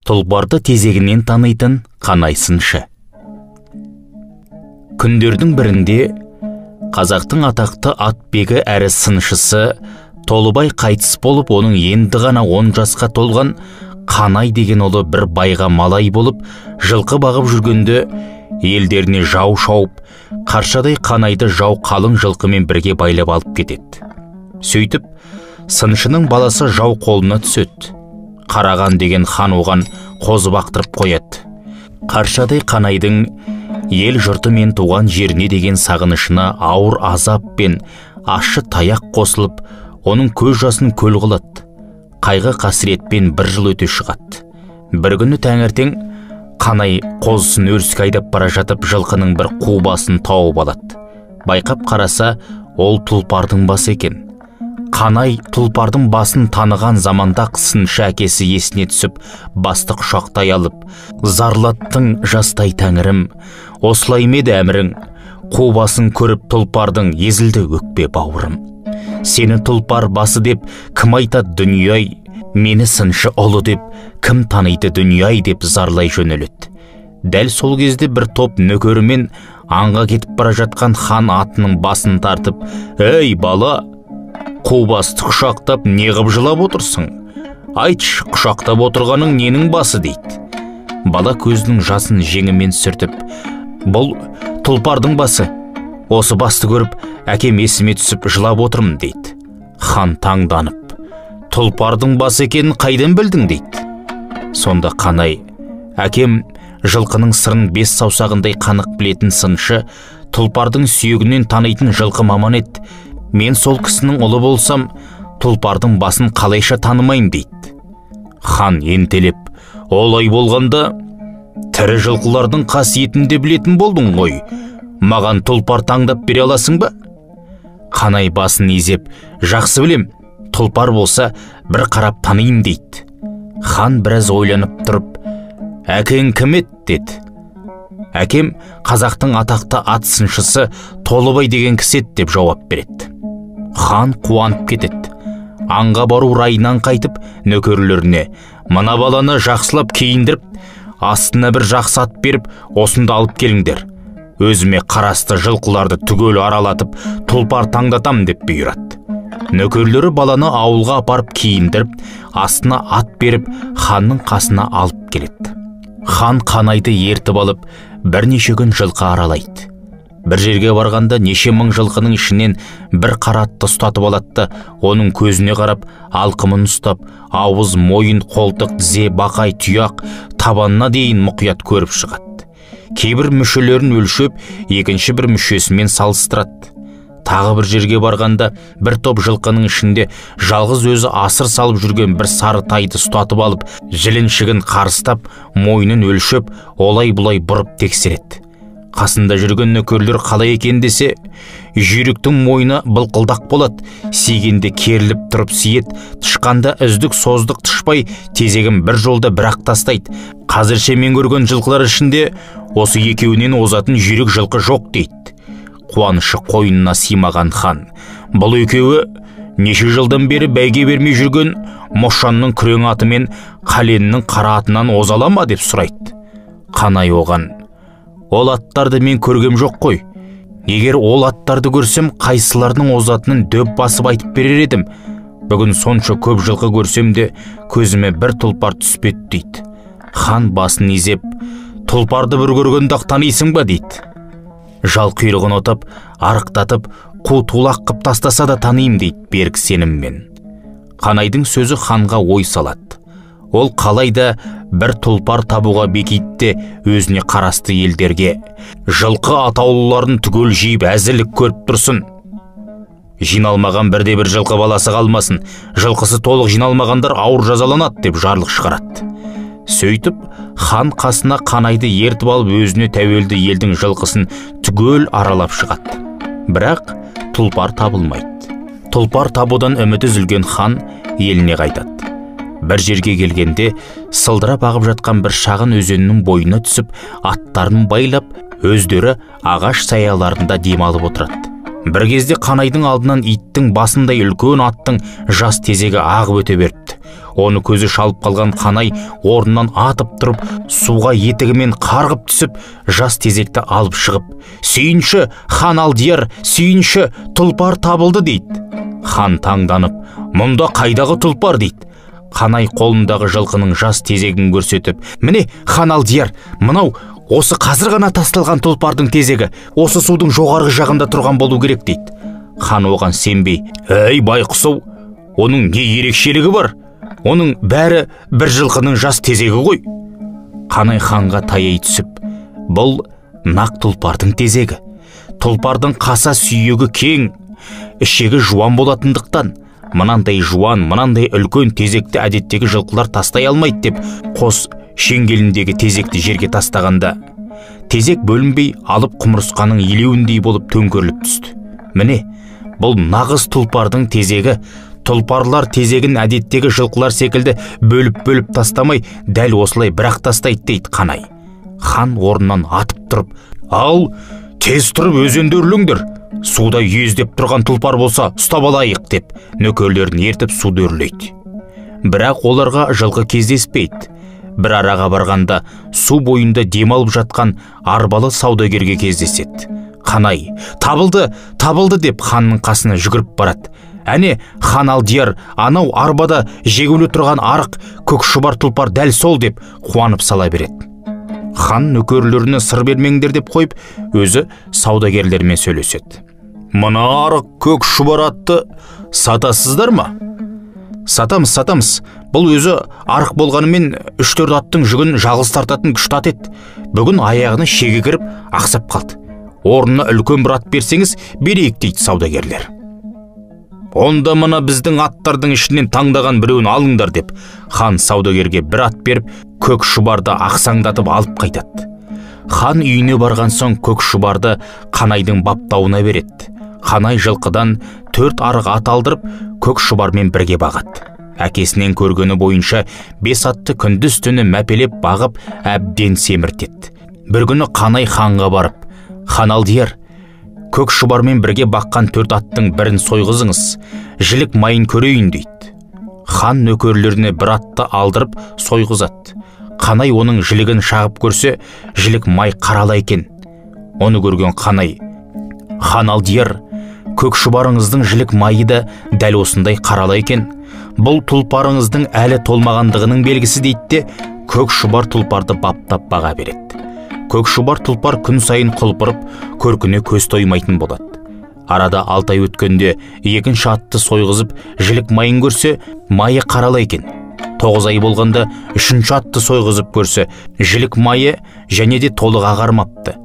Тұлпарды тезегінен танитын Қанай сыншы. Күндердің бірінде қазақтың атақты атбегі әрі сыншысы Толыбай қайтыс болып, оның енді ғана 10 жасқа толған Қанай деген ұлы бір байға малай болып, жылқы бағып жүргенде елдеріне жау шауып, қаршадай Қанайды жау қалың жылқымен бірге байлап алып кетеді. Сөйтіп, сыншының баласы жау қолына түседі. Қараған деген хан оған қозы бақтырып қояды. Қаршадай Қанайдың ел жұрты мен туған жеріне деген сағынышына ауыр азап пен ащы таяқ қосылып, оның көз жасын көл қылады. Қайғы қасіретпен бір жыл өте шығады. Бір күні таңертең Қанай қозысын өріске айдап бара жатып, жылқының бір қу басын тауып алады. Байқап қараса, ол тұлпардың басы екен. Қанай тұлпардың басын таныған заманда сыншы әкесі есіне түсіп, басты құшақтай алып, зарлаттың жастай тәңірім, осылай меді әмірің, қу басын көріп тұлпардың езілді өкпе бауырым. Сені тұлпар басы деп кім айтады дүние-ай, мені сыншы ұлы деп кім таниды дүние-ай деп зарлай жөнеледі. Дәл сол кезде бір топ нөкерімен аңға кетіп бара жатқан хан атының басын тартып, «Ей бала, қу басты құшақтап неғып жылап отырсың? Айтшы, құшақтап отырғаның ненің басы?» дейді. Бала көзінің жасын жеңімен сүртіп, «Бұл тұлпардың басы. Осы басты көріп, әкем есіме түсіп жылап отырмын» дейді. Хан таңданып, «Тұлпардың басы екенін қайдан білдің?» дейді. Сонда Қанай, «Әкем жылқының сырын 5 саусағындай қанық білетін сыншы, тұлпардың сүйегінен танитын жылқы маман еді. Мен сол кісінің ұлы болсам, тұлпардың басын қалайша танымайым» дейді. Хан ентелеп, «Олай болғанда, тірі жылқылардың қасиетін де білетін болдың ғой. Маған тұлпар таңдап бере аласың ба?» Қанай басын изеп, «Жақсы білем, тұлпар болса бір қарап танайым» дейді. Хан біраз ойланып тұрып, «Әкең кім еді?» деді. «Әкем қазақтың атақты ат сыншысы Толыбай деген кісі еді» деп жауап береді. Хан қуанып кетеді. Аңға бару райынан қайтып, нөкерлеріне, «Мына баланы жақсылап киіндіріп, астына бір жақсы ат беріп, осында алып келіңдер. Өзіме қарасты жылқыларды түгел аралатып, тұлпар таңдатам» деп бұйырады. Нөкерлері баланы ауылға апарып киіндіріп, астына ат беріп, ханның қасына алып келеді. Хан Қанайды ертіп алып, бірнеше күн жылқы аралайды. Бір жерге барғанда неше мың жылқының ішінен бір қара атты ұстатып алады, оның көзіне қарап, алқымын ұстап, ауыз, мойын, қолтық, тізе, бақай, тұяқ, табанына дейін мұқият көріп шығады. Кейбір мүшелерін өлшеп, екінші бір мүшесімен салыстырады. Тағы бір жерге барғанда, бір топ жылқының ішінде жалғыз өзі асыр салып жүрген бір сары тайды ұстатып алып, жіліншігін қарыстап, мойнын өлшеп, олай-бұлай бұрып тексереді. Қасында жүрген нөкерлер қалай екен десе, жүйріктің мойны былқылдақ болады, сейгенде керіліп тұрып сиет, тышқанда үздік создық тышпай, тезегін бір жолда бір-ақ тастайды. Қазірше мен көрген жылқылар ішінде осы екеуінен озатын жүйрік жылқы жоқ дейді. Қуанышы қойнына симаған хан, бұл екеуі неше жылдан бері бәйге бермей жүрген Мошанның күрең аты мен Қаленнің қара атынан озала ма деп сұрайды. Қанай оған, «Ол аттарды мен көргем жоқ қой. Егер ол аттарды көрсем, қайсыларының озатынын дөп басып айтып берер едім. Бүгін сонша көп жылқы көрсем де, көзіме бір тұлпар түспеді» дейді. Хан басын изеп, «Тұлпарды бір көргенде-ақ танисың ба?» дейді. «Жал құйрығын отап, арықтатып, қу тулақ қып тастаса да таныйым» дейді берік сеніммен. Қанайдың сөзі ханға ой салады. Ол қалайда бір тұлпар табуға бекитті өзіне қарасты елдерге. Жылқы атаулыларын түгел жиып әзірлік көріп тұрсын. Жиналмаған бірде-бір жылқы баласы қалмасын. Жылқысы толық жиналмағандар ауыр жазаланады деп жарлық шығарады. Сөйтіп, хан қасына Қанайды ертіп алып, өзіне тәуелді елдің жылқысын түгел аралап шығады. Бірақ тұлпар табылмайды. Тұлпар табудан үміті үзілген хан еліне қайтады. Бір жерге келгенде, сылдырап ағып жатқан бір шағын өзеннің бойына түсіп, аттарын байлап, өздері ағаш саяларында демалып отырады. Бір кезде Қанайдың алдынан иттің басындай үлкен аттың жас тезегі ағып өте беріпті. Оны көзі шалып қалған Қанай орнынан атып тұрып, суға етігімен қарғып түсіп, жас тезекті алып шығып, «Сүйінші, хан Алдияр, сүйінші, тұлпар табылды» дейді. Хан таңданып, «Мұнда қайдағы тұлпар?» дейді. Қанай қолындағы жылқының жас тезегін көрсетіп, «Міне, хан Алдияр, мынау осы қазір ғана тасталған тұлпардың тезегі, осы судың жоғарғы жағында тұрған болу керек» дейді. Хан оған сенбей, «Әй байқұсау, оның не ерекшелігі бар? Оның бәрі бір жылқының жас тезегі ғой». Қанай ханға таяй түсіп, «Бұл нақ тұлпардың тезегі. Тұлпардың қаса сүйегі кең, ішегі жуан болатындықтан, мынандай жуан, мынандай үлкен тезекті әдеттегі жылқылар тастай алмайды» деп қос шеңгеліндегі тезекті жерге тастағанда, тезек бөлінбей алып құмырсқаның елеуіндей болып төңкеріліп түсті. «Міне, бұл нағыз тұлпардың тезегі. Тұлпарлар тезегін әдеттегі жылқылар секілді бөліп тастамай, дәл осылай бірақ тастайды» дейді Қанай. Хан орнынан атып тұрып, «Ал, тез тұрып өзенді үрлеңдер. Суда ездеп тұрған тұлпар болса ұстап алайық» деп нөкерлерін ертіп суды үрлейді. Бірақ оларға жылқы кездеспейді. Бір араға барғанда су бойында демалып жатқан арбалы саудагерге кездеседі. Қанай, «Табылды» деп ханның қасына жүгіріп барады. «Әне, хан Алдияр, анау арбада жегулі тұрған арық көк шұбар тұлпар дәл сол» деп қуанып сала береді. Хан нөкерлеріне сыр бермеңдер деп қойып, өзі саудагерлермен сөйлеседі. «Мына арық көк шұбар атты сатасыздар ма?» Сатамыз. Бұл өзі арық болғанымен 3-4 аттың жүгін жалғыз тартатын күшті ат еді. Бүгін аяғына шеге кіріп ақсап қалды. Орнына үлкен бір ат берсеңіз берейік» дейді саудагерлер. «Онда мына біздің аттардың ішінен таңдаған біреуін алыңдар» деп хан саудагерге бір ат беріп, көк шұбарды ақсаңдатып алып қайтады. Хан үйіне барған соң көк шұбарды Қанайдың баптауына береді. Қанай жылқыдан 4 арық ат алдырып, көк шұбармен бірге бағады. Әкесінен көргені бойынша 5 атты күндіз түні мәпелеп бағып, әбден семіртеді. Бір күні Қанай ханға барып, «Хан Алдияр, көк шұбармен бірге баққан 4 аттың бірін сойғызыңыз, жілік майын көрейін» дейді. Хан нөкерлеріне бір атты алдырып сойғызады. Қанай оның жілігін шағып көрсе, жілік май қарала екен. Оны көрген Қанай, «Хан Алдияр, көк шұбарыңыздың жілік майы да дәл осындай қарала екен. Бұл тұлпарыңыздың әлі толмағандығының белгісі» дейді де, көк шұбар тұлпарды баптап баға береді. Көк шұбар тұлпар күн сайын құлпырып, көркіне көз тоймайтын болады. Арада 6 ай өткенде екінші атты сойғызып, жілік майын көрсе, майы қарала екен. 9 ай болғанда 3-ші атты сойғызып көрсе, жілік майы және де толық ағармапты.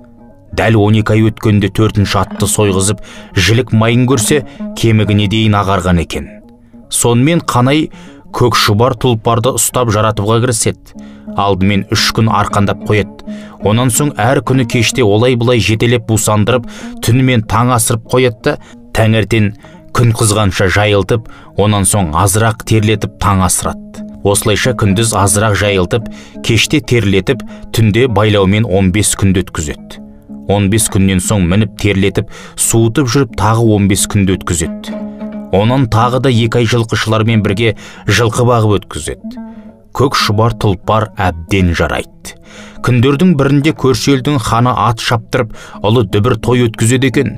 Дәл 12 ай өткенде 4-ші атты сойғызып, жілік майын көрсе, кемігіне дейін ағарған екен. Сонымен Қанай көк шұбар тұлпарды ұстап жаратуға кіріседі. Алдымен 3 күн арқандап қояды. Онан соң әр күні кеште олай-бұлай жетелеп бусандырып, түнімен таң асырып қояды. Таңертең күн қызғанша жайылтып, онан соң азырақ терлетіп таң асырады. Осылайша күндіз азырақ жайылтып, кеште терлетіп, түнде байлаумен 15 күнді өткізеді. 15 күннен соң мініп терлетіп, суытып жүріп тағы 15 күнді өткізеді. Онан тағы да 2 ай жылқышылармен бірге жылқы бағып өткізеді. Көк шұбар тұлпар әбден жарайды. Күндердің бірінде көрші елдің ханы ат шаптырып, ұлы дүбір той өткізеді екен.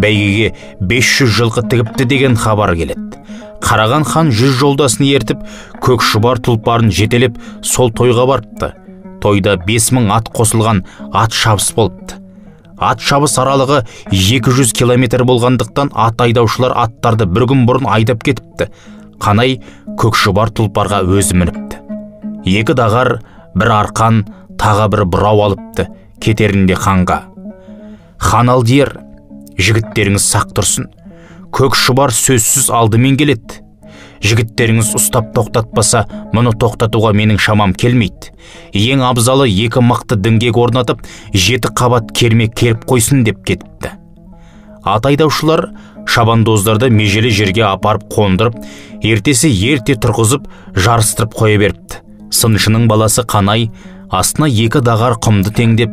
Бәйгеге 500 жылқы тігіпті деген хабар келеді. Қараған хан 100 жолдасын ертіп, көк шұбар тұлпарын жетелеп, сол тойға барыпты. Тойда 5000 ат қосылған ат шабыс болыпты. Ат шабыс аралығы 200 километр болғандықтан ат айдаушылар аттарды бір күн бұрын айдап кетіпті. Қанай көк шұбар тұлпарға өзі мініпті. 2 дағар, бір арқан, тағы бір бұрау алыпты. Кетерінде ханға: «Хан Алдияр, жігіттеріңіз сақ тұрсын. Көк шұбар сөзсіз алдымен келеді. Жігіттеріңіз ұстап тоқтатпаса, мұны тоқтатуға менің шамам келмейді. Ең абзалы 2 мықты діңгек орнатып, 7 қабат кермек керіп қойсын» деп кетіпті. Ат айдаушылар шабандоздарды межелі жерге апарып қондырып, ертесі ерте тұрғызып, жарыстырып қоя беріпті. Сыншының баласы Қанай астына 2 дағар құмды теңдеп,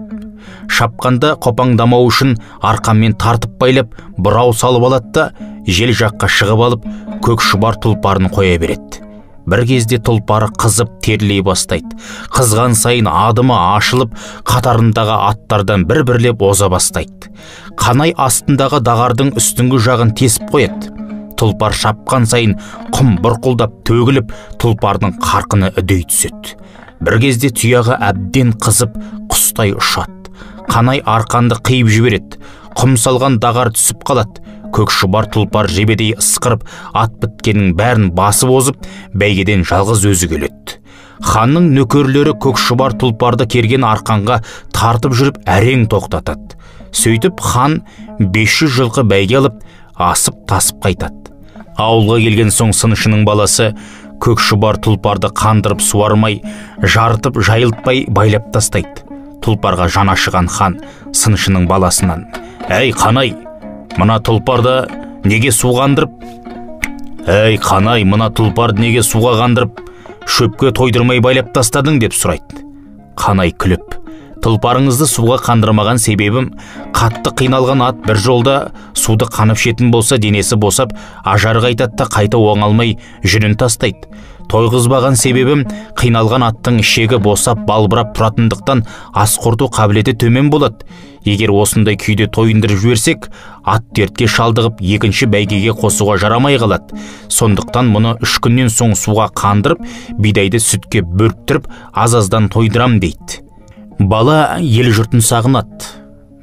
шапқанда қопаңдамау үшін арқанмен тартып байлап, бұрау салып алады да, жел жаққа шығып алып, көк шұбар тұлпарын қоя береді. Бір кезде тұлпары қызып терлей бастайды. Қызған сайын адымы ашылып, қатарындағы аттардан бір-бірлеп оза бастайды. Қанай астындағы дағардың үстіңгі жағын тесіп қояды. Тұлпар шапқан сайын құм бұрқылдап төгіліп, тұлпардың қарқыны үдей түседі. Бір кезде тұяғы әбден қызып, құстай ұшады. Қанай арқанды қиып жібереді. Құм салған дағар түсіп қалады. Көкшұбар тұлпар жебедей ысқырып, ат біткеннің бәрін басып озып, бәйгеден жалғыз өзі келеді. Ханның нөкерлері Көкшұбар тұлпарды керген арқанға тартып жүріп әрең тоқтатады. Сөйтіп хан 500 жылқы бәйге алып, асып тасып қайтады. Ауылға келген соң сыншының баласы Көкшұбар тұлпарды қандырып суармай, жарытып жайылтпай байлап тастайды. Тұлпарға жан ашыған хан сыншының баласынан: «Әй, Қанай, мына тұлпарды неге суға қандырып, шөпке тойдырмай байлап тастадың?» деп сұрайды. Қанай күліп: «Тұлпарыңызды суға қандырмаған себебім, қатты қиналған ат бір жолда суды қанып шетін болса, денесі босап, ажары қайтады да қайта оңалмай жүнін тастайды. Тойғызбаған себебім, қиналған аттың ішегі босап балбырап тұратындықтан ас құрту қабілеті төмен болады. Егер осындай күйде тойындырып жіберсек, ат дертке шалдығып екінші бәйгеге қосуға жарамай қалады. Сондықтан мұны 3 күннен соң суға қандырып, бидайды сүтке бөрттіріп, аз-аздан тойдырам» дейді. Бала ел жұртын сағынады.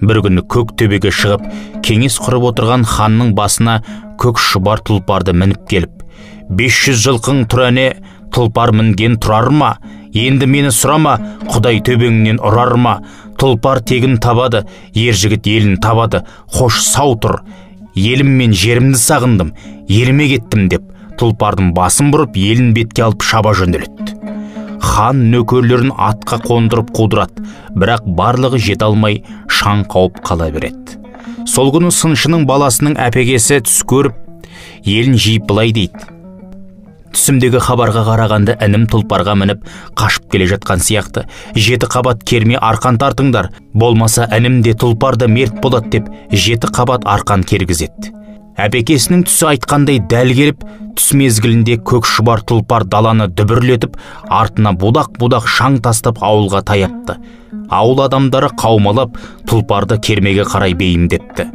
Бір күні көк төбеге шығып, кеңес құрып отырған ханның басына Көкшұбар тұлпарды мініп келіп: «500 жылқың тұр әне, тұлпар мінген тұрар ма? Енді мені сұрама, Құдай төбеңнен ұрар ма? Тұлпар тегін табады, ер жігіт елін табады, хош сау тұр. Елім мен жерімді сағындым, еліме кеттім» деп тұлпардың басын бұрып, елін бетке алып шаба жөнеледі. Хан нөкерлерін атқа қондырып қудырады, бірақ барлығы жете алмай шаң қауып қала береді. Сол күні сыншының баласының әпекесі түс көріп, елін жиып былай дейді: «Түсімдегі хабарға қарағанда інім тұлпарға мініп қашып келе жатқан сияқты. 7 қабат керме арқан тартыңдар, болмаса інім де тұлпар да мерт болады» деп 7 қабат арқан кергізеді. Әпекесінің түсі айтқандай дәл келіп, түс мезгілінде Көкшұбар тұлпар даланы дүбірлетіп, артына будақ-будақ шаң тастап ауылға таяпты. Ауыл адамдары қаумалап, тұлпарды кермеге қарай бейімдетті.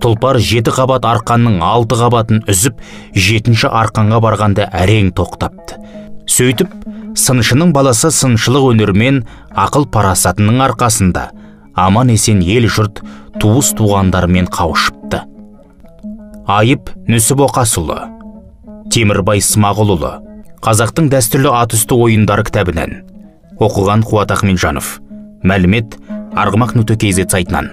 Тұлпар 7 қабат арқанның 6 қабатын үзіп, 7-ші арқанға барғанда әрең тоқтапты. Сөйтіп, сыншының баласы сыншылық өнермен, ақыл парасатының арқасында аман есен ел жұрт туыс туғандарымен қауышыпты. Айып Нүсіп Оқасұлы, Темірбай Смағұлұлы. Қазақтың дәстүрлі ат үсті ойындары кітабынан. Оқыған Қуат Ахметжанов. Мәлімет Арғымақ.kz сайтынан.